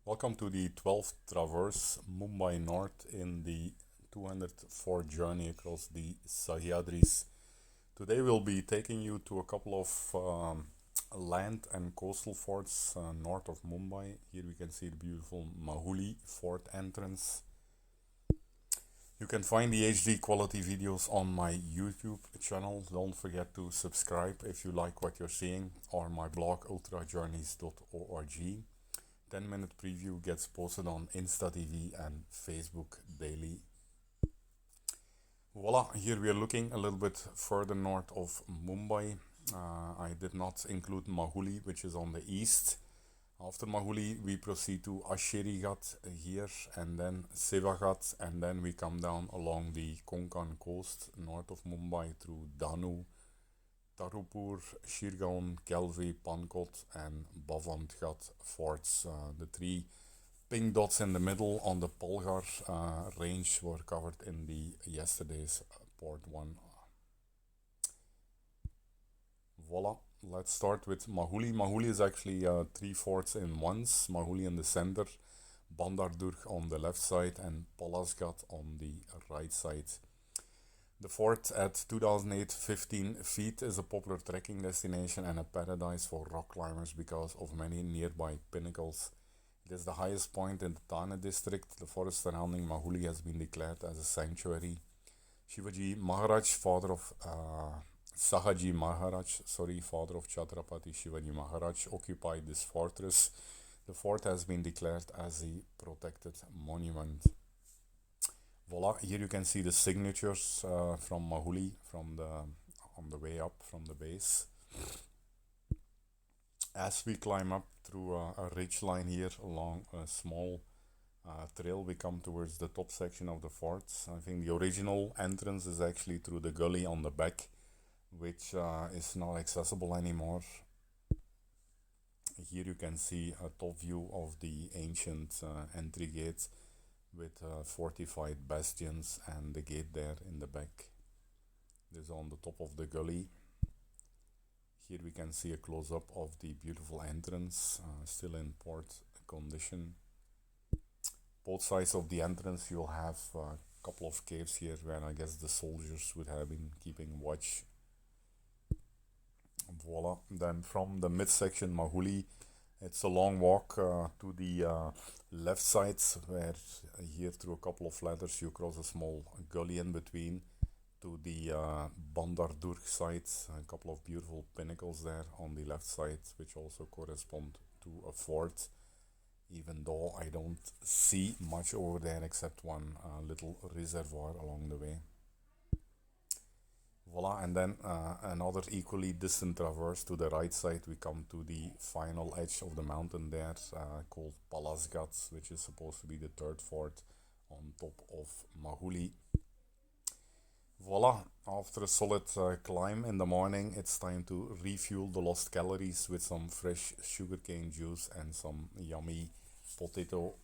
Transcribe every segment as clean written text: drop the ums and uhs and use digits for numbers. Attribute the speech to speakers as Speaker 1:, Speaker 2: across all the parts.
Speaker 1: Welcome to the 12th Traverse Mumbai North in the 204 journey across the Sahyadris. Today we'll be taking you to a couple of land and coastal forts north of Mumbai. Here we can see the beautiful Majuli Fort entrance. You can find the HD quality videos on my YouTube channel. Don't forget to subscribe if you like what you're seeing, or my blog ultrajourneys.org. 10-minute preview gets posted on Insta TV and Facebook daily. Voila, here we are looking a little bit further north of Mumbai. I did not include Majuli, which is on the east. After Majuli, we proceed to Asheri Ghat here, and then Sevaghat, and then we come down along the Konkan coast north of Mumbai through Danu, Tarapore, Shirgaon, Calve, Pankot, and Bhavam God forts. The three pink dots in the middle on the Polgar range were covered in the yesterday's port one. Voila, let's start with Majuli. Majuli is actually three forts in once. Majuli in the center, Bandardurg on the left side, and Palasgat on the right side. The fort at 2008-15 feet is a popular trekking destination and a paradise for rock climbers because of many nearby pinnacles. It is the highest point in the Thane district. The forest surrounding Majuli has been declared as a sanctuary. Shivaji Maharaj, father of Sahaji Maharaj, father of Chhatrapati Shivaji Maharaj, occupied this fortress. The fort has been declared as a protected monument. Voila, here you can see the signatures from Majuli on the way up from the base. As we climb up through a ridge line here along a small trail, we come towards the top section of the fort. I think the original entrance is actually through the gully on the back, which is not accessible anymore. Here you can see a top view of the ancient entry gate with fortified bastions and the gate there in the back. This is on the top of the gully. Here we can see a close-up of the beautiful entrance, still in port condition. Both sides of the entrance you'll have a couple of caves here where I guess the soldiers would have been keeping watch. Voila, then from the midsection Majuli, it's a long walk to the left side, where here through a couple of ladders you cross a small gully in between to the Bandardurg side. A couple of beautiful pinnacles there on the left side, which also correspond to a fort, even though I don't see much over there except one little reservoir along the way. Voila, and then another equally distant traverse to the right side. We come to the final edge of the mountain there, called Palasgat, which is supposed to be the third fort on top of Majuli. Voila, after a solid climb in the morning, it's time to refuel the lost calories with some fresh sugarcane juice and some yummy potato.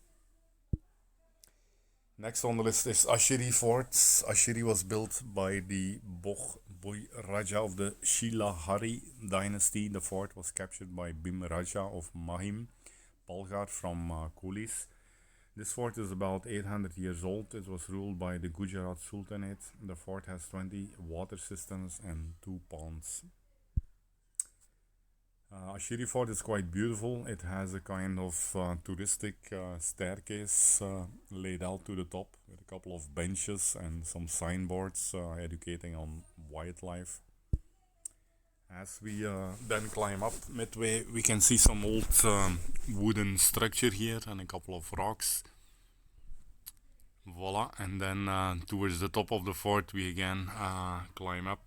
Speaker 1: Next on the list is Asheri Fort. Asheri was built by the Boy Raja of the Shilahari dynasty. The fort was captured by Bhim Raja of Mahim, Palghar from Kulis. This fort is about 800 years old. It was ruled by the Gujarat Sultanate. The fort has 20 water systems and 2 ponds. Asheri Fort is quite beautiful. It has a kind of touristic staircase laid out to the top with a couple of benches and some signboards educating on wildlife. As we then climb up midway, we can see some old wooden structure here and a couple of rocks. Voila, and then towards the top of the fort we again climb up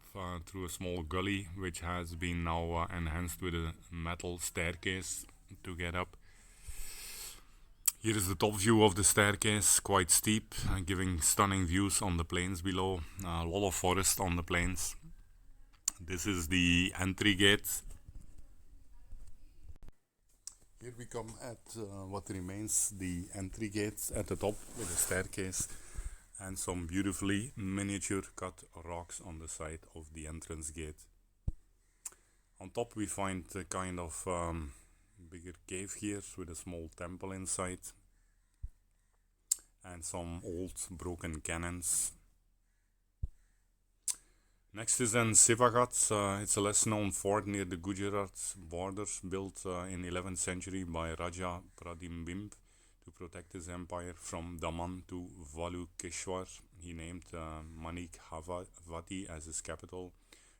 Speaker 1: through a small gully, which has been now enhanced with a metal staircase to get up. Here is the top view of the staircase, quite steep, giving stunning views on the plains below. A lot of forest on the plains. This is the entry gate. Here we come at what remains the entry gate at the top with a staircase and some beautifully miniature cut rocks on the side of the entrance gate. On top we find a kind of bigger cave here with a small temple inside and some old broken cannons. Next is then Sivagat. It's a less known fort near the Gujarat border, built in 11th century by Raja Pradimbimb to protect his empire from Daman to Valukeshwar. He named Manik Havati as his capital.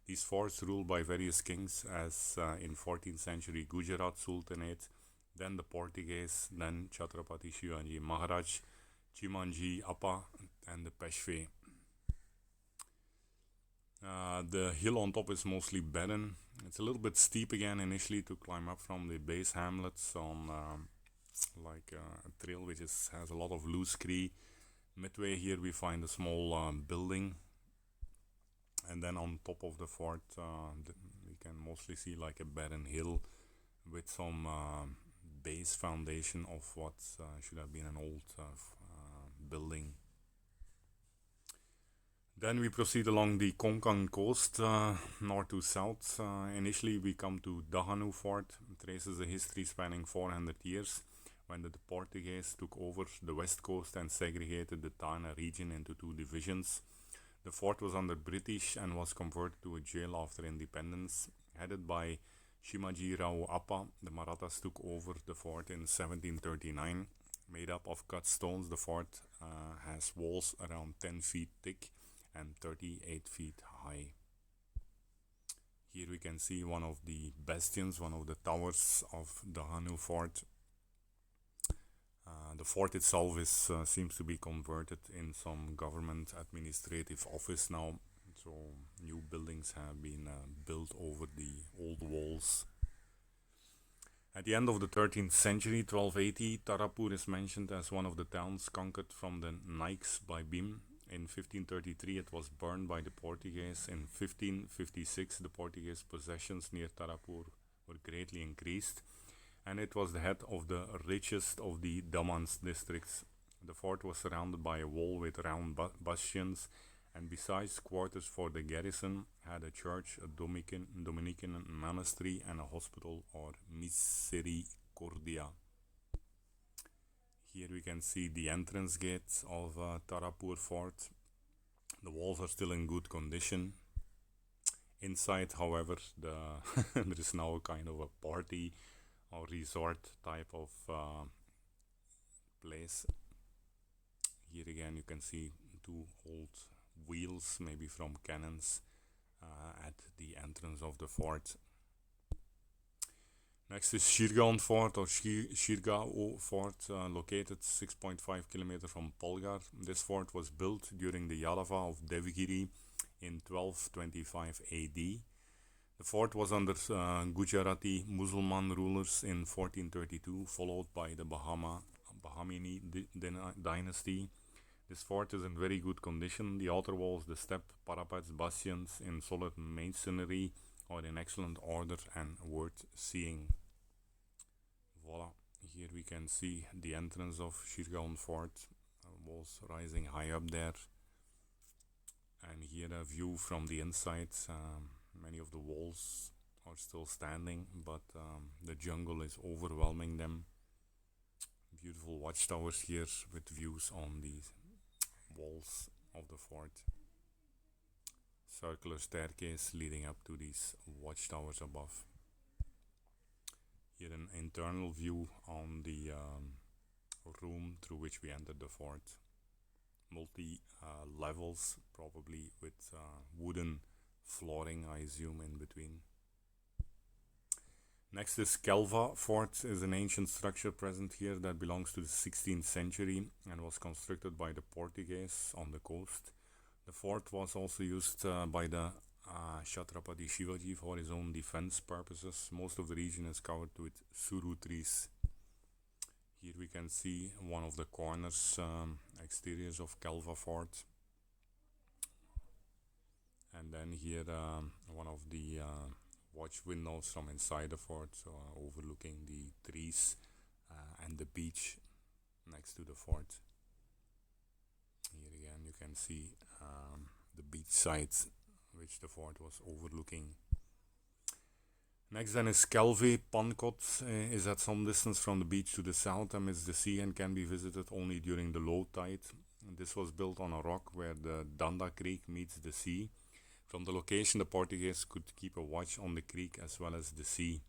Speaker 1: These forts ruled by various kings, as in 14th century Gujarat Sultanate, then the Portuguese, then Chhatrapati Shivaji Maharaj, Chimanji Appa, and the Peshwe. The hill on top is mostly barren. It's a little bit steep again initially to climb up from the base hamlets on a trail which has a lot of loose scree. Midway here we find a small building, and then on top of the fort we can mostly see like a barren hill with some base foundation of what should have been an old building. Then we proceed along the Konkan coast, north to south. Initially we come to Dahanu Fort. It traces a history spanning 400 years when the Portuguese took over the west coast and segregated the Tana region into two divisions. The fort was under British and was converted to a jail after independence. Headed by Shimaji Rao Appa, the Marathas took over the fort in 1739. Made up of cut stones, the fort has walls around 10 feet thick and 38 feet high. Here we can see one of the bastions, one of the towers of Dahanu Fort. The fort itself seems to be converted in some government administrative office now, so new buildings have been built over the old walls. At the end of the 13th century, 1280, Tarapore is mentioned as one of the towns conquered from the Naiks by Bhim. In 1533 it was burned by the Portuguese. In 1556 the Portuguese possessions near Tarapore were greatly increased, and it was the head of the richest of the Damans districts. The fort was surrounded by a wall with round bastions, and besides quarters for the garrison, had a church, a Dominican monastery, and a hospital or misericordia. Here we can see the entrance gate of Tarapore Fort. The walls are still in good condition. Inside, however, there is now a kind of a party or resort type of place. Here again you can see two old wheels, maybe from cannons, at the entrance of the fort. Next is Shirgaon Fort or Shirgao Fort, located 6.5 km from Polgar. This fort was built during the Yalava of Devgiri in 1225 AD. The fort was under Gujarati Muslim rulers in 1432, followed by the Bahamani dynasty. This fort is in very good condition. The outer walls, the step, parapets, bastions in solid masonry are in excellent order and worth seeing. Voila, here we can see the entrance of Shirgaon Fort, walls rising high up there, and here a view from the inside. Many of the walls are still standing, but the jungle is overwhelming them. Beautiful watchtowers here with views on the walls of the fort. Circular staircase leading up to these watchtowers above. Here an internal view on the room through which we entered the fort. Multi levels, probably with wooden flooring, I assume, in between. Next is Calve Fort, is an ancient structure present here that belongs to the 16th century and was constructed by the Portuguese on the coast. The fort was also used by the Chhatrapati Shivaji for his own defense purposes. Most of the region is covered with suru trees. Here we can see one of the corners, exteriors of Calve Fort. And then here one of the watch windows from inside the fort, so overlooking the trees and the beach next to the fort. Here again you can see the beach side which the fort was overlooking. Next then is Calve Fort, is at some distance from the beach to the south amidst the sea and can be visited only during the low tide. This was built on a rock where the Danda Creek meets the sea. From the location, the Portuguese could keep a watch on the creek as well as the sea.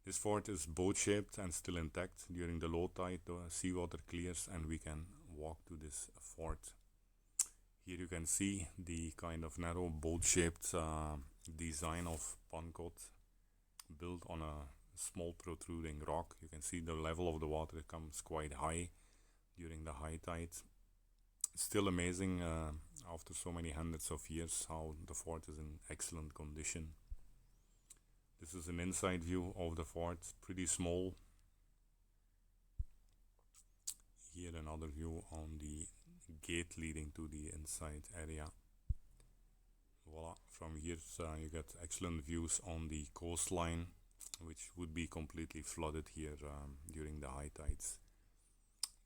Speaker 1: This fort is boat-shaped and still intact. During the low tide, the seawater clears and we can walk to this fort. Here you can see the kind of narrow boat-shaped design of Pankot built on a small protruding rock. You can see the level of the water comes quite high during the high tide. Still amazing after so many hundreds of years how the fort is in excellent condition. This is an inside view of the fort, pretty small. Here another view on the gate leading to the inside area. Voila, from here you get excellent views on the coastline, which would be completely flooded here during the high tides.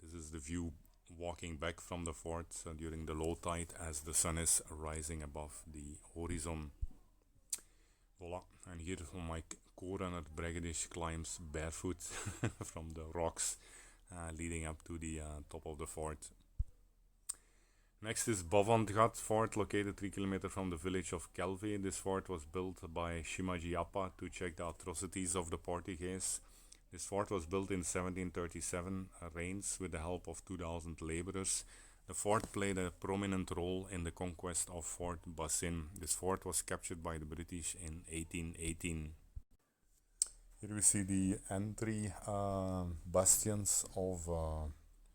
Speaker 1: This is the view walking back from the fort during the low tide as the sun is rising above the horizon. Voila, and here my co-runner Bregadish climbs barefoot from the rocks leading up to the top of the fort. Next is Bhavam God Fort, located 3 kilometers from the village of Calve. This fort was built by Shimaji Appa to check the atrocities of the Portuguese. This fort was built in 1737 rains with the help of 2,000 laborers. The fort played a prominent role in the conquest of Fort Bassin. This fort was captured by the British in 1818. Here we see the entry bastions of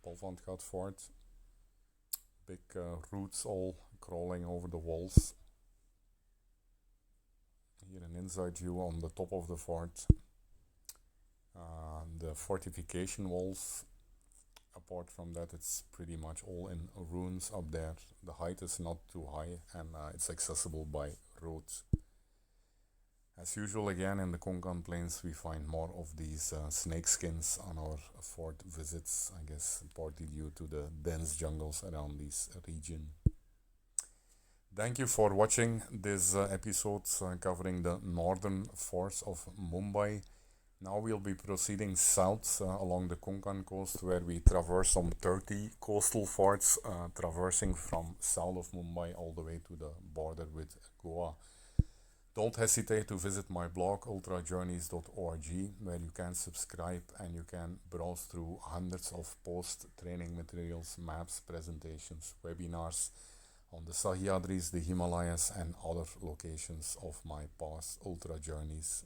Speaker 1: Bhavam God Fort. Big roots all crawling over the walls. Here an inside view on the top of the fort. The fortification walls, apart from that, it's pretty much all in ruins up there. The height is not too high and it's accessible by roads. As usual, again in the Konkan Plains we find more of these snake skins on our fort visits, I guess partly due to the dense jungles around this region. Thank you for watching this episode covering the northern forts of Mumbai. Now we'll be proceeding south along the Konkan coast, where we traverse some 30 coastal forts, traversing from south of Mumbai all the way to the border with Goa. Don't hesitate to visit my blog ultrajourneys.org, where you can subscribe and you can browse through hundreds of post-training materials, maps, presentations, webinars on the Sahyadris, the Himalayas and other locations of my past ultra journeys.